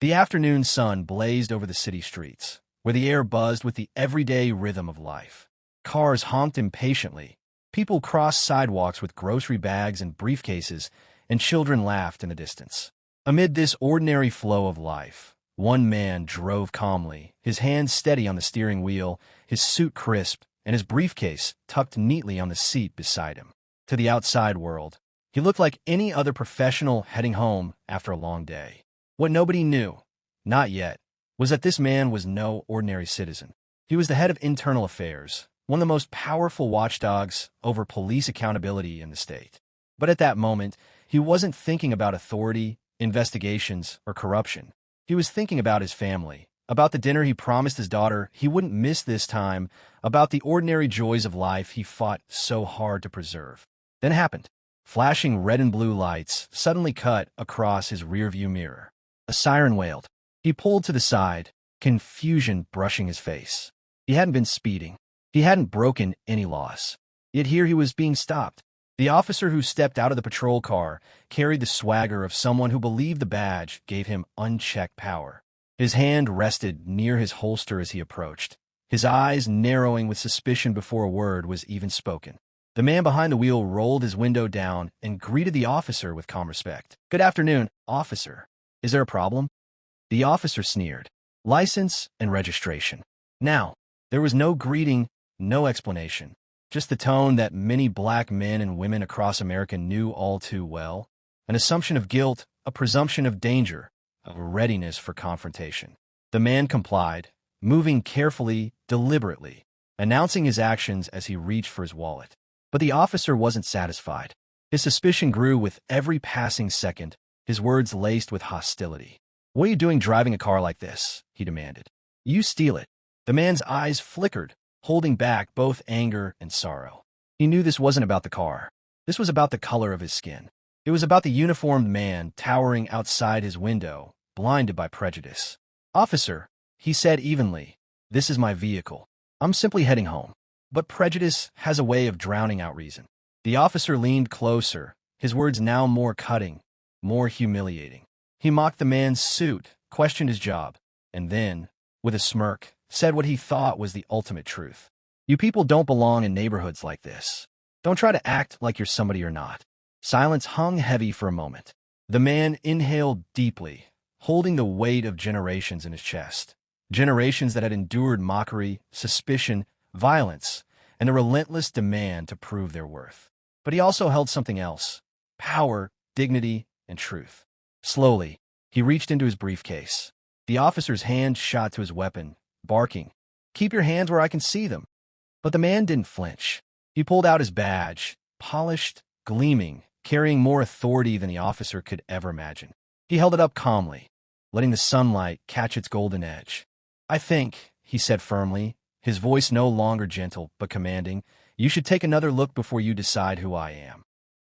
The afternoon sun blazed over the city streets, where the air buzzed with the everyday rhythm of life. Cars honked impatiently, people crossed sidewalks with grocery bags and briefcases, and children laughed in the distance. Amid this ordinary flow of life, one man drove calmly, his hands steady on the steering wheel, his suit crisp, and his briefcase tucked neatly on the seat beside him. To the outside world, he looked like any other professional heading home after a long day. What nobody knew, not yet, was that this man was no ordinary citizen. He was the head of internal affairs, one of the most powerful watchdogs over police accountability in the state. But at that moment, he wasn't thinking about authority, investigations, or corruption. He was thinking about his family, about the dinner he promised his daughter he wouldn't miss this time, about the ordinary joys of life he fought so hard to preserve. Then it happened. Flashing red and blue lights suddenly cut across his rearview mirror. A siren wailed. He pulled to the side, confusion brushing his face. He hadn't been speeding. He hadn't broken any laws. Yet here he was being stopped. The officer who stepped out of the patrol car carried the swagger of someone who believed the badge gave him unchecked power. His hand rested near his holster as he approached, his eyes narrowing with suspicion before a word was even spoken. The man behind the wheel rolled his window down and greeted the officer with calm respect. "Good afternoon, officer. Is there a problem?" The officer sneered. "License and registration." Now, there was no greeting, no explanation, just the tone that many black men and women across America knew all too well, an assumption of guilt, a presumption of danger, a readiness for confrontation. The man complied, moving carefully, deliberately, announcing his actions as he reached for his wallet. But the officer wasn't satisfied. His suspicion grew with every passing second, his words laced with hostility. "What are you doing driving a car like this?" he demanded. "You steal it." The man's eyes flickered, holding back both anger and sorrow. He knew this wasn't about the car. This was about the color of his skin. It was about the uniformed man towering outside his window, blinded by prejudice. "Officer," he said evenly, "this is my vehicle. I'm simply heading home." But prejudice has a way of drowning out reason. The officer leaned closer, his words now more cutting, more humiliating. He mocked the man's suit, questioned his job, and then, with a smirk, said what he thought was the ultimate truth. "You people don't belong in neighborhoods like this. Don't try to act like you're somebody you're not." Silence hung heavy for a moment. The man inhaled deeply, holding the weight of generations in his chest. Generations that had endured mockery, suspicion, violence, and the relentless demand to prove their worth. But he also held something else: power, dignity, and truth. Slowly, he reached into his briefcase. The officer's hand shot to his weapon, barking, "Keep your hands where I can see them." But the man didn't flinch. He pulled out his badge, polished, gleaming, carrying more authority than the officer could ever imagine. He held it up calmly, letting the sunlight catch its golden edge. "I think," he said firmly, his voice no longer gentle but commanding, "you should take another look before you decide who I am."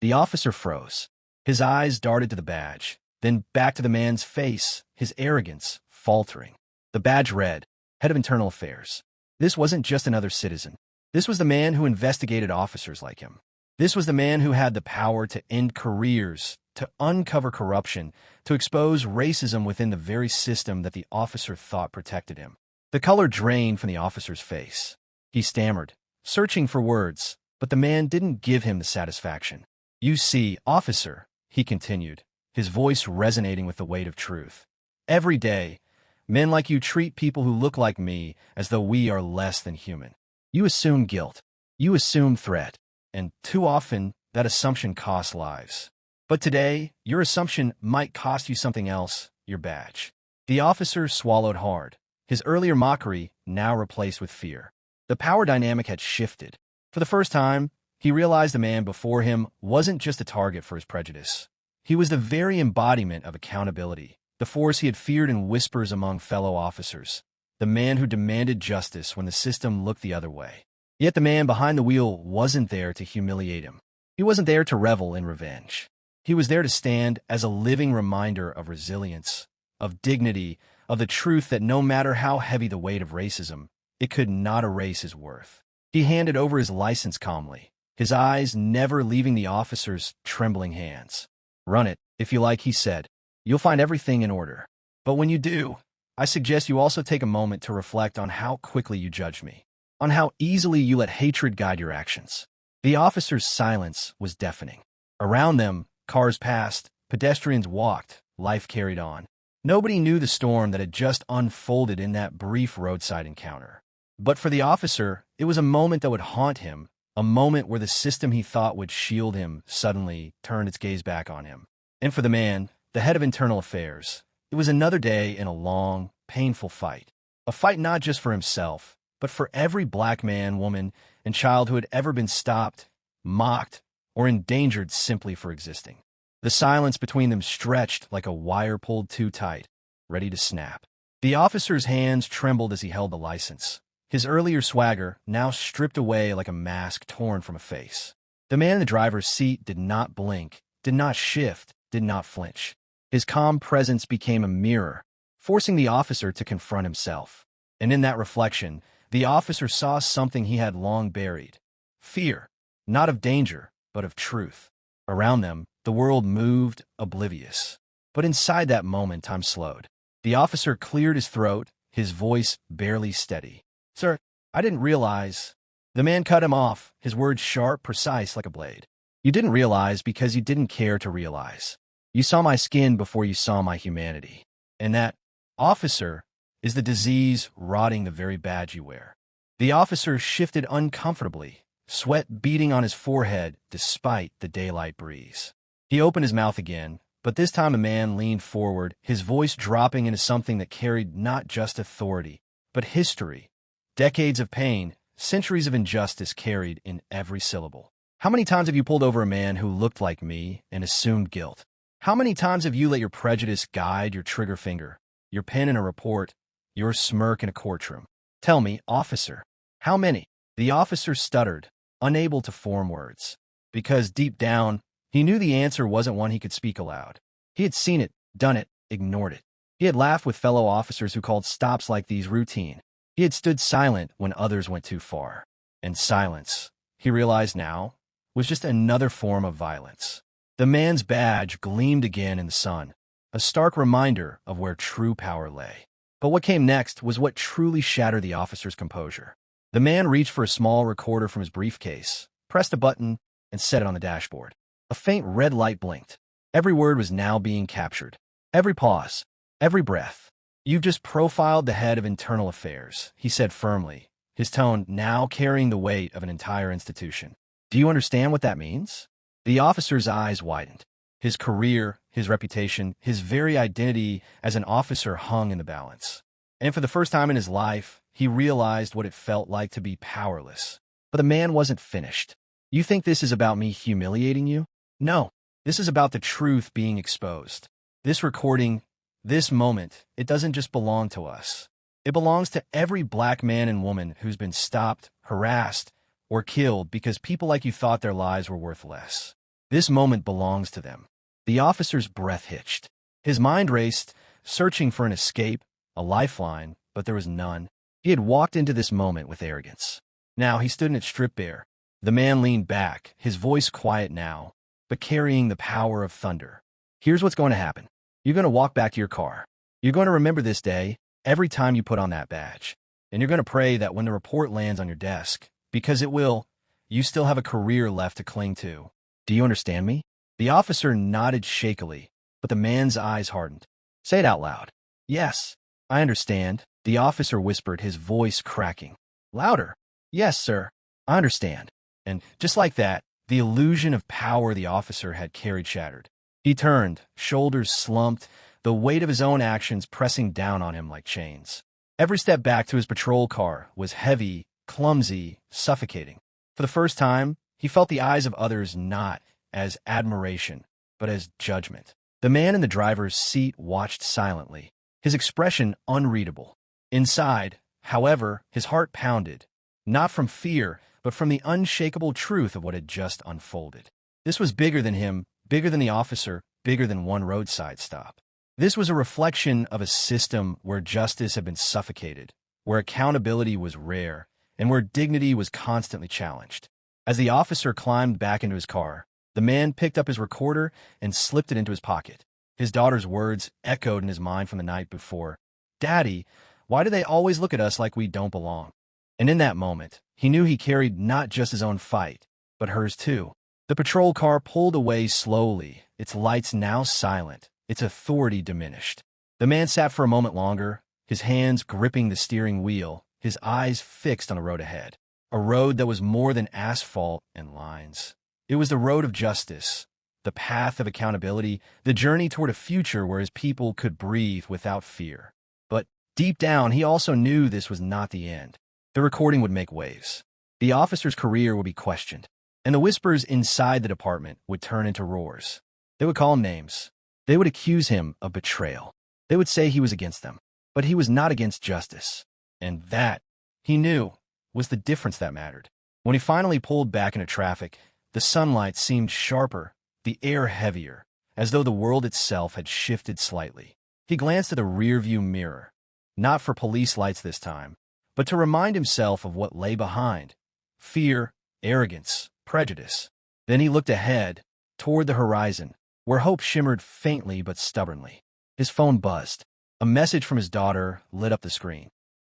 The officer froze. His eyes darted to the badge, then back to the man's face, his arrogance faltering. The badge read, "Head of Internal Affairs." This wasn't just another citizen. This was the man who investigated officers like him. This was the man who had the power to end careers, to uncover corruption, to expose racism within the very system that the officer thought protected him. The color drained from the officer's face. He stammered, searching for words, but the man didn't give him the satisfaction. "You see, officer," he continued, his voice resonating with the weight of truth. "Every day, men like you treat people who look like me as though we are less than human. You assume guilt. You assume threat. And too often, that assumption costs lives. But today, your assumption might cost you something else, your badge." The officer swallowed hard, his earlier mockery now replaced with fear. The power dynamic had shifted. For the first time, he realized the man before him wasn't just a target for his prejudice. He was the very embodiment of accountability, the force he had feared in whispers among fellow officers, the man who demanded justice when the system looked the other way. Yet the man behind the wheel wasn't there to humiliate him. He wasn't there to revel in revenge. He was there to stand as a living reminder of resilience, of dignity, of the truth that no matter how heavy the weight of racism, it could not erase his worth. He handed over his license calmly, his eyes never leaving the officer's trembling hands. "Run it, if you like," he said. "You'll find everything in order." But when you do, I suggest you also take a moment to reflect on how quickly you judged me, on how easily you let hatred guide your actions. The officer's silence was deafening. Around them, cars passed, pedestrians walked, life carried on. Nobody knew the storm that had just unfolded in that brief roadside encounter. But for the officer, it was a moment that would haunt him, a moment where the system he thought would shield him suddenly turned its gaze back on him. And for the man, the head of internal affairs, it was another day in a long, painful fight. A fight not just for himself, but for every black man, woman, and child who had ever been stopped, mocked, or endangered simply for existing. The silence between them stretched like a wire pulled too tight, ready to snap. The officer's hands trembled as he held the license, his earlier swagger now stripped away like a mask torn from a face. The man in the driver's seat did not blink, did not shift, did not flinch. His calm presence became a mirror, forcing the officer to confront himself. And in that reflection, the officer saw something he had long buried. Fear, not of danger, but of truth. Around them, the world moved, oblivious. But inside that moment, time slowed. The officer cleared his throat, his voice barely steady. "Sir, I didn't realize." The man cut him off, his words sharp, precise like a blade. "You didn't realize because you didn't care to realize. You saw my skin before you saw my humanity. And that, officer, is the disease rotting the very badge you wear." The officer shifted uncomfortably, sweat beading on his forehead despite the daylight breeze. He opened his mouth again, but this time a man leaned forward, his voice dropping into something that carried not just authority, but history. Decades of pain, centuries of injustice carried in every syllable. "How many times have you pulled over a man who looked like me and assumed guilt? How many times have you let your prejudice guide your trigger finger, your pen in a report, your smirk in a courtroom? Tell me, officer, how many?" The officer stuttered, unable to form words, because deep down, he knew the answer wasn't one he could speak aloud. He had seen it, done it, ignored it. He had laughed with fellow officers who called stops like these routine. He had stood silent when others went too far. And silence, he realized now, was just another form of violence. The man's badge gleamed again in the sun, a stark reminder of where true power lay. But what came next was what truly shattered the officer's composure. The man reached for a small recorder from his briefcase, pressed a button, and set it on the dashboard. A faint red light blinked. Every word was now being captured. Every pause, every breath. "You've just profiled the head of internal affairs," he said firmly, his tone now carrying the weight of an entire institution. "Do you understand what that means?" The officer's eyes widened. His career, his reputation, his very identity as an officer hung in the balance. And for the first time in his life, he realized what it felt like to be powerless. But the man wasn't finished. "You think this is about me humiliating you? No, this is about the truth being exposed. This recording, this moment, it doesn't just belong to us. It belongs to every black man and woman who's been stopped, harassed, or killed because people like you thought their lives were worth less. This moment belongs to them." The officer's breath hitched. His mind raced, searching for an escape, a lifeline, but there was none. He had walked into this moment with arrogance. Now he stood in it stripped bare. The man leaned back, his voice quiet now, but carrying the power of thunder. "Here's what's going to happen. You're going to walk back to your car. You're going to remember this day every time you put on that badge. And you're going to pray that when the report lands on your desk, because it will, you still have a career left to cling to. Do you understand me?" The officer nodded shakily, but the man's eyes hardened. "Say it out loud." "Yes, I understand," the officer whispered, his voice cracking. "Louder." "Yes, sir, I understand." And just like that, the illusion of power the officer had carried shattered. He turned, shoulders slumped, the weight of his own actions pressing down on him like chains. Every step back to his patrol car was heavy, clumsy, suffocating. For the first time, he felt the eyes of others not as admiration, but as judgment. The man in the driver's seat watched silently, his expression unreadable. Inside, however, his heart pounded, not from fear, but from the unshakable truth of what had just unfolded. This was bigger than him, bigger than the officer, bigger than one roadside stop. This was a reflection of a system where justice had been suffocated, where accountability was rare, and where dignity was constantly challenged. As the officer climbed back into his car, the man picked up his recorder and slipped it into his pocket. His daughter's words echoed in his mind from the night before. "Daddy, why do they always look at us like we don't belong?" And in that moment, he knew he carried not just his own fight, but hers too. The patrol car pulled away slowly, its lights now silent, its authority diminished. The man sat for a moment longer, his hands gripping the steering wheel, his eyes fixed on the road ahead. A road that was more than asphalt and lines. It was the road of justice, the path of accountability, the journey toward a future where his people could breathe without fear. But deep down, he also knew this was not the end. The recording would make waves. The officer's career would be questioned, and the whispers inside the department would turn into roars. They would call him names. They would accuse him of betrayal. They would say he was against them, but he was not against justice. And that, he knew, was the difference that mattered. When he finally pulled back into traffic, the sunlight seemed sharper, the air heavier, as though the world itself had shifted slightly. He glanced at the rearview mirror, not for police lights this time, but to remind himself of what lay behind: fear, arrogance, prejudice. Then he looked ahead, toward the horizon, where hope shimmered faintly but stubbornly. His phone buzzed. A message from his daughter lit up the screen.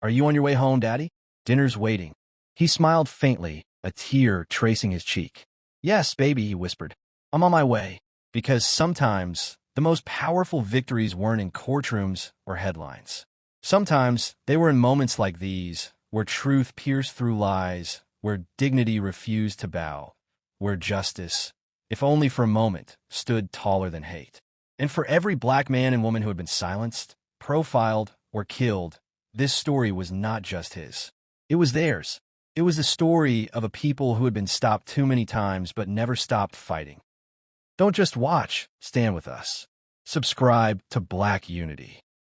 "Are you on your way home, Daddy? Dinner's waiting." He smiled faintly, a tear tracing his cheek. "Yes, baby," he whispered. "I'm on my way." Because sometimes the most powerful victories weren't in courtrooms or headlines. Sometimes they were in moments like these, where truth pierced through lies, where dignity refused to bow, where justice, if only for a moment, stood taller than hate. And for every black man and woman who had been silenced, profiled, or killed, this story was not just his. It was theirs. It was the story of a people who had been stopped too many times but never stopped fighting. Don't just watch, stand with us. Subscribe to Black Unity.